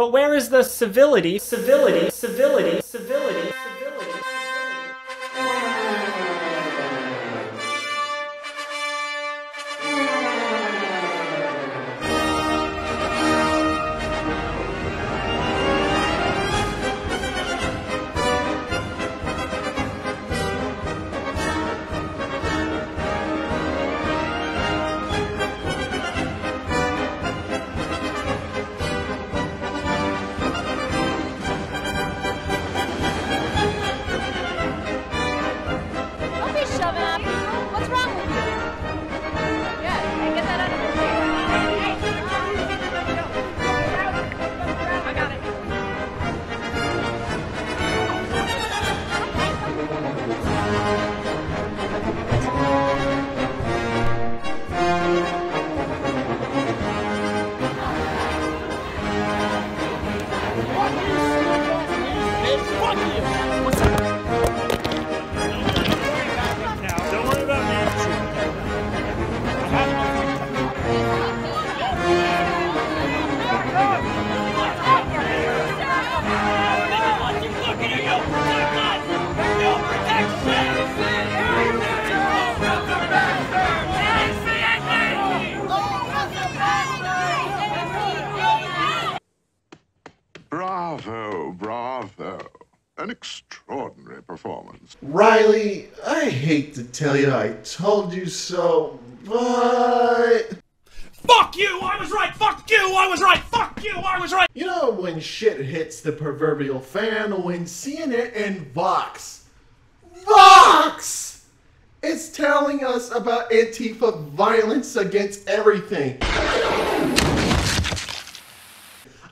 But where is the civility, civility, civility, civility, civility? Bravo, bravo. An extraordinary performance. Riley, I hate to tell you I told you so, but... Fuck you! I was right! Fuck you! I was right! Fuck you! I was right! You know when shit hits the proverbial fan, when CNN and Vox is telling us about Antifa violence against everything.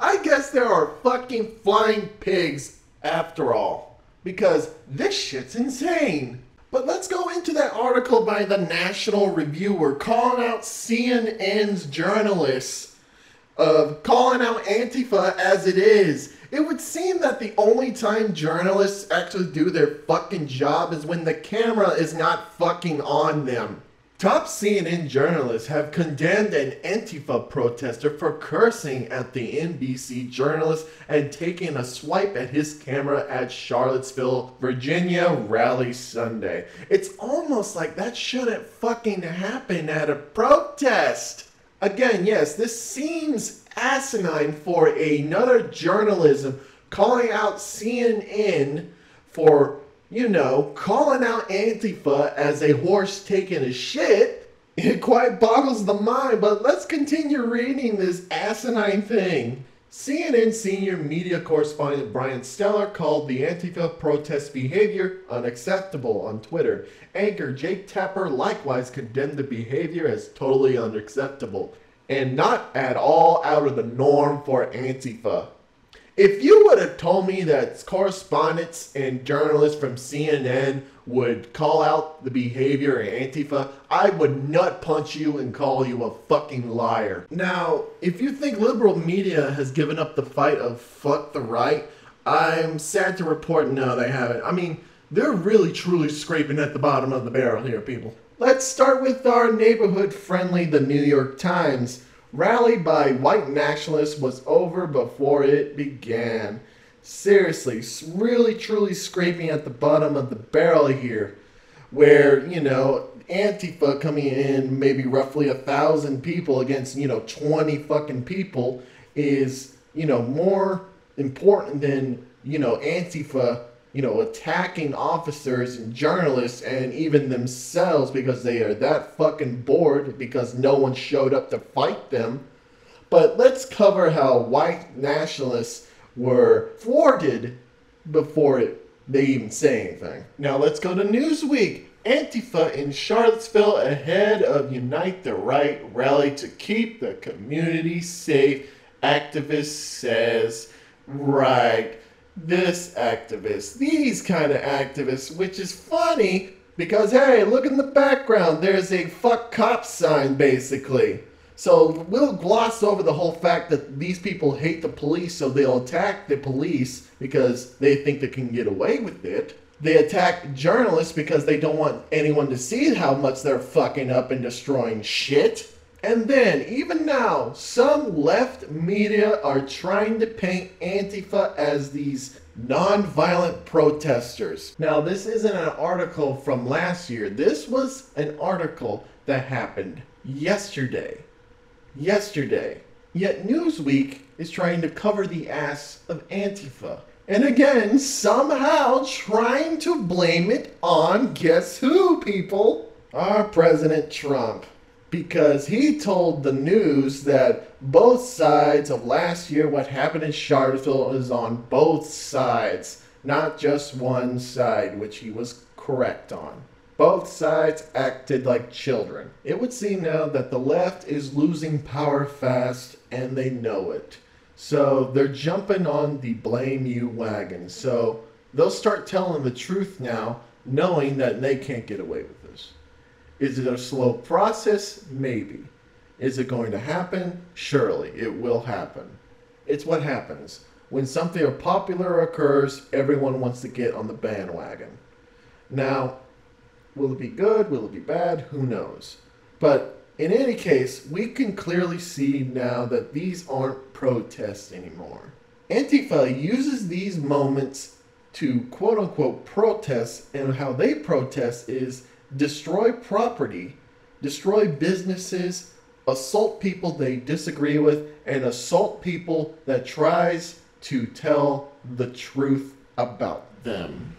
I guess there are fucking flying pigs after all, because this shit's insane. But let's go into that article by the National Reviewer calling out CNN's journalists of calling out Antifa as it is. It would seem that the only time journalists actually do their fucking job is when the camera is not fucking on them. Top CNN journalists have condemned an Antifa protester for cursing at the NBC journalist and taking a swipe at his camera at Charlottesville, Virginia rally Sunday. It's almost like that shouldn't fucking happen at a protest. Again, yes, this seems asinine for another journalism calling out CNN for, you know, calling out Antifa as a horse taking a shit. It quite boggles the mind, but let's continue reading this asinine thing. CNN senior media correspondent Brian Steller called the Antifa protest behavior unacceptable on Twitter. Anchor Jake Tapper likewise condemned the behavior as totally unacceptable and not at all out of the norm for Antifa. If you would have told me that correspondents and journalists from CNN would call out the behavior of Antifa, I would nut punch you and call you a fucking liar. Now, if you think liberal media has given up the fight of fuck the right, I'm sad to report no, they haven't. I mean, they're really truly scraping at the bottom of the barrel here, people. Let's start with our neighborhood friendly, the New York Times. Rally by white nationalists was over before it began. Seriously, really truly scraping at the bottom of the barrel here. Where, you know, Antifa coming in maybe roughly 1,000 people against, you know, 20 fucking people is, you know, more important than, you know, Antifa, you know, attacking officers and journalists and even themselves because they are that fucking bored because no one showed up to fight them. But let's cover how white nationalists were thwarted before they even say anything. Now let's go to Newsweek. Antifa in Charlottesville ahead of Unite the Right rally to keep the community safe. Activist says, right. This activist, these kind of activists, which is funny because, hey, look in the background, there's a fuck cops sign basically. So we'll gloss over the whole fact that these people hate the police, so they'll attack the police because they think they can get away with it. They attack journalists because they don't want anyone to see how much they're fucking up and destroying shit. And then, even now, some left media are trying to paint Antifa as these non-violent protesters. Now, this isn't an article from last year. This was an article that happened yesterday. Yesterday. Yet Newsweek is trying to cover the ass of Antifa. And again, somehow trying to blame it on guess who, people? Our President Trump. Because he told the news that both sides of last year, what happened in Charlottesville, is on both sides, not just one side, which he was correct on. Both sides acted like children. It would seem now that the left is losing power fast, and they know it. So they're jumping on the blame you wagon. So they'll start telling the truth now, knowing that they can't get away with this. Is it a slow process? Maybe. Is it going to happen? Surely, it will happen. It's what happens. When something popular occurs, everyone wants to get on the bandwagon. Now, will it be good? Will it be bad? Who knows? But in any case, we can clearly see now that these aren't protests anymore. Antifa uses these moments to quote-unquote protest, and how they protest is destroy property, destroy businesses, assault people they disagree with, and assault people that tries to tell the truth about them.